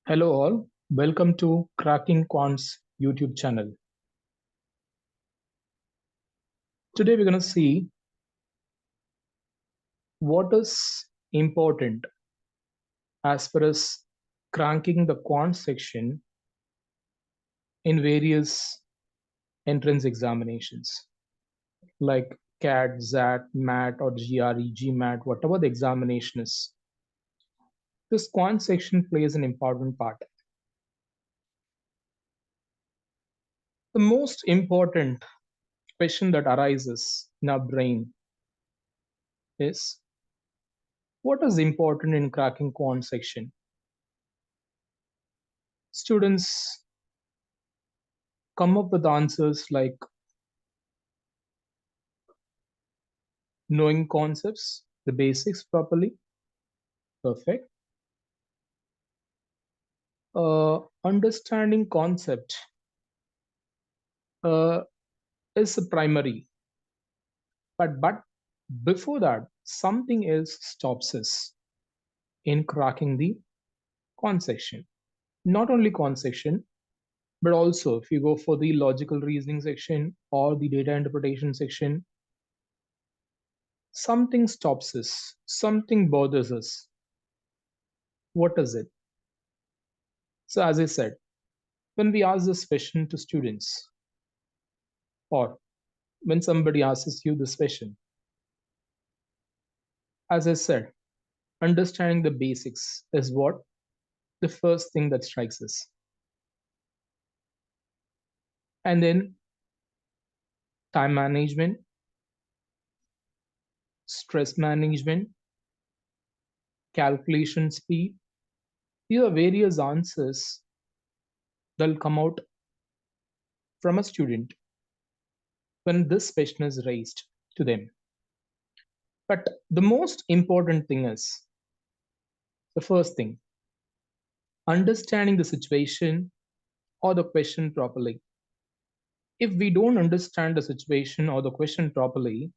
Hello all, welcome to Cracking Quants YouTube channel. Today we're going to see what is important as far as cranking the quant section in various entrance examinations like CAT, XAT, MAT or GRE, GMAT, whatever the examination is. This quant section plays an important part. The most important question that arises in our brain is what is important in cracking quant section? Students come up with answers like knowing concepts, the basics properly, perfect. Understanding concept uh, is a primary, but before that, something else stops us in cracking the con section. Not only con section, but also if you go for the logical reasoning section or the data interpretation section, something stops us, something bothers us. What is it? So as I said, when we ask this question to students, or when somebody asks you this question, as I said, understanding the basics is what the first thing that strikes us. And then time management, stress management, calculation speed. These are various answers that will come out from a student when this question is raised to them. But the most important thing is the first thing, understanding the situation or the question properly. If we don't understand the situation or the question properly,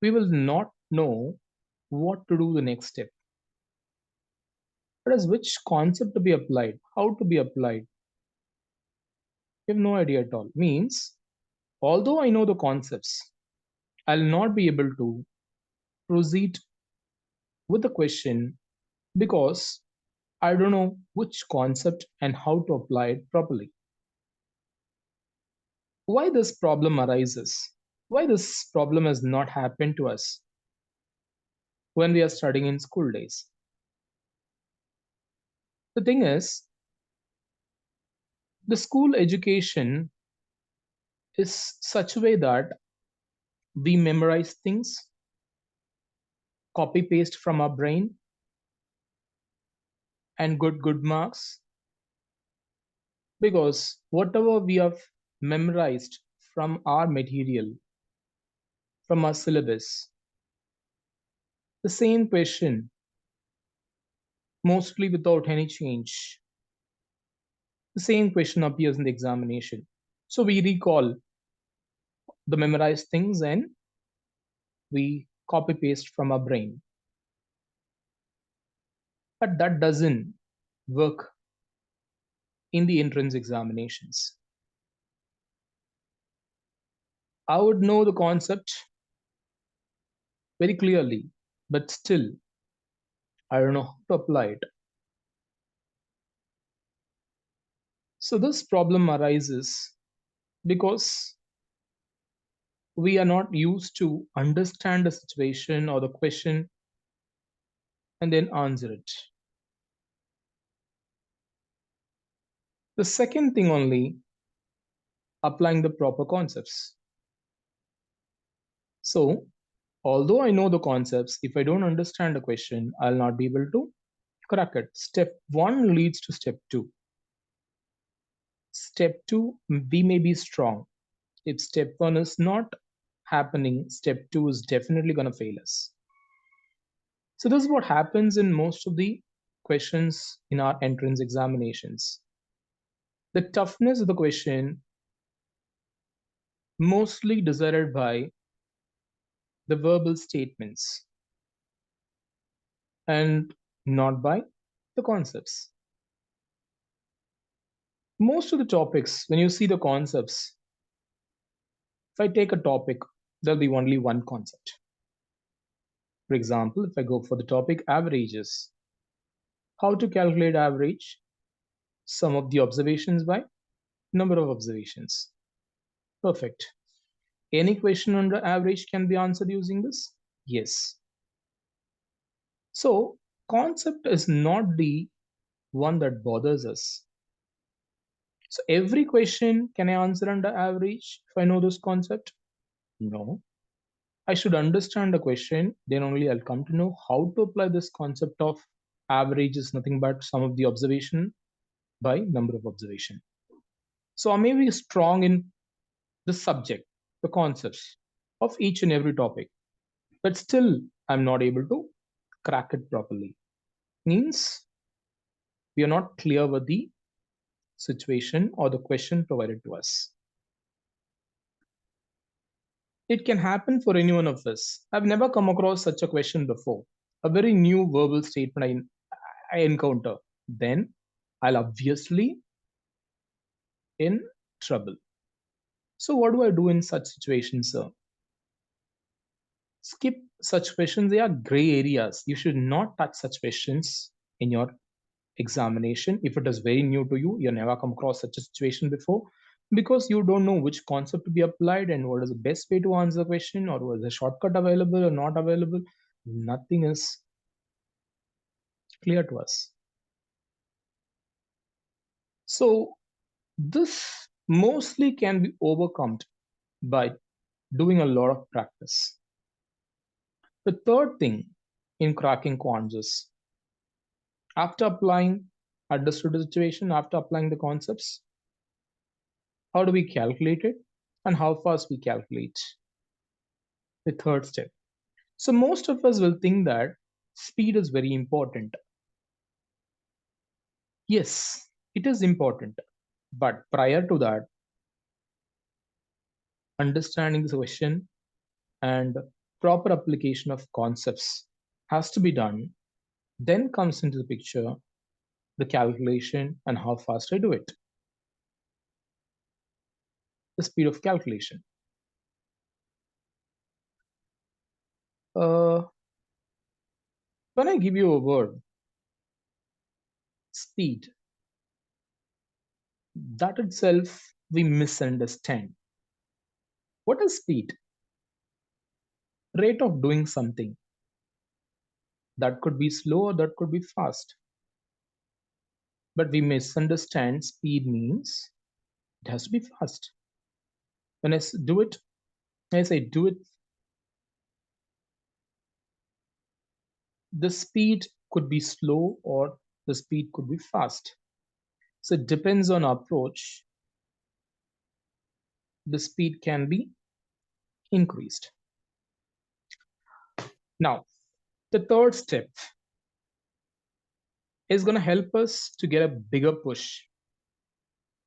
we will not know what to do the next step. But as which concept to be applied, how to be applied, we have no idea at all. Means, although I know the concepts, I'll not be able to proceed with the question because I don't know which concept and how to apply it properly. Why this problem arises? Why this problem has not happened to us when we are studying in school days? The thing is, the school education is such a way that we memorize things, copy paste from our brain, and good marks because whatever we have memorized from our material, from our syllabus, the same question, mostly without any change, the same question appears in the examination. So we recall the memorized things and we copy paste from our brain. But that doesn't work in the entrance examinations. I would know the concept very clearly, but still, I don't know how to apply it. So this problem arises because we are not used to understand the situation or the question and then answer it. The second thing only, applying the proper concepts. So although I know the concepts, if I don't understand the question, I'll not be able to crack it. Step one leads to step two. Step two, we may be strong. If step one is not happening, step two is definitely going to fail us. So this is what happens in most of the questions in our entrance examinations. The toughness of the question mostly decided by the verbal statements and not by the concepts. Most of the topics, when you see the concepts, if I take a topic, there'll be only one concept. For example, if I go for the topic averages, how to calculate average, sum of the observations by number of observations. Perfect. Any question on the average can be answered using this? Yes. So concept is not the one that bothers us. So every question, can I answer under average if I know this concept? No. I should understand the question, then only I'll come to know how to apply this concept of average is nothing but sum of the observation by number of observation. So I may be strong in the subject, the concepts of each and every topic, but still I'm not able to crack it properly. Means we are not clear with the situation or the question provided to us. It can happen for any one of us. I've never come across such a question before. A very new verbal statement I encounter. Then I'll obviously in trouble. So what do I do in such situations, sir? Skip such questions. They are gray areas. You should not touch such questions in your examination. If it is very new to you, you never come across such a situation before, because you don't know which concept to be applied and what is the best way to answer the question, or was a shortcut available or not available. Nothing is clear to us. So this mostly can be overcome by doing a lot of practice. The third thing in cracking quants is, after applying, understood the situation, after applying the concepts, how do we calculate it and how fast we calculate the third step. So most of us will think that speed is very important. Yes, it is important. But prior to that, understanding the question and proper application of concepts has to be done. Then comes into the picture the calculation and how fast I do it. The speed of calculation. Uh, when I give you a word, speed, that itself we misunderstand. What is speed? Rate of doing something. That could be slow or that could be fast. But we misunderstand speed means it has to be fast. When I do it, as I do it, the speed could be slow or the speed could be fast. So it depends on approach. The speed can be increased. Now, the third step is going to help us to get a bigger push,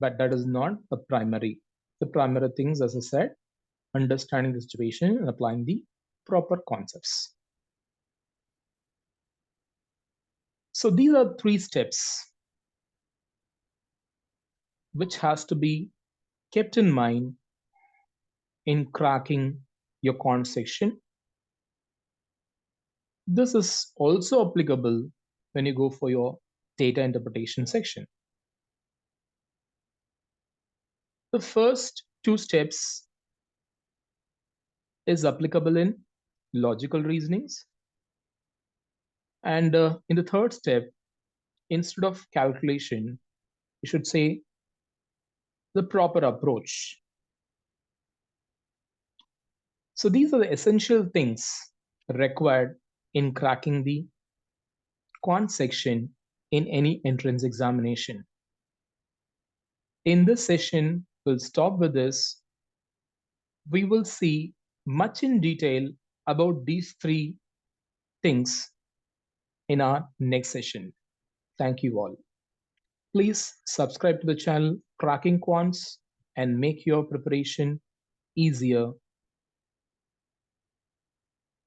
but that is not the primary. The primary things, as I said, understanding the situation and applying the proper concepts. So these are 3 steps which has to be kept in mind in cracking your quant section. This is also applicable when you go for your data interpretation section. The first 2 steps is applicable in logical reasonings. And in the third step, instead of calculation, you should say the proper approach. So these are the essential things required in cracking the quant section in any entrance examination. In this session, we'll stop with this. We will see much in detail about these 3 things in our next session. Thank you all. Please subscribe to the channel Cracking Quants and make your preparation easier.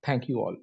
Thank you all.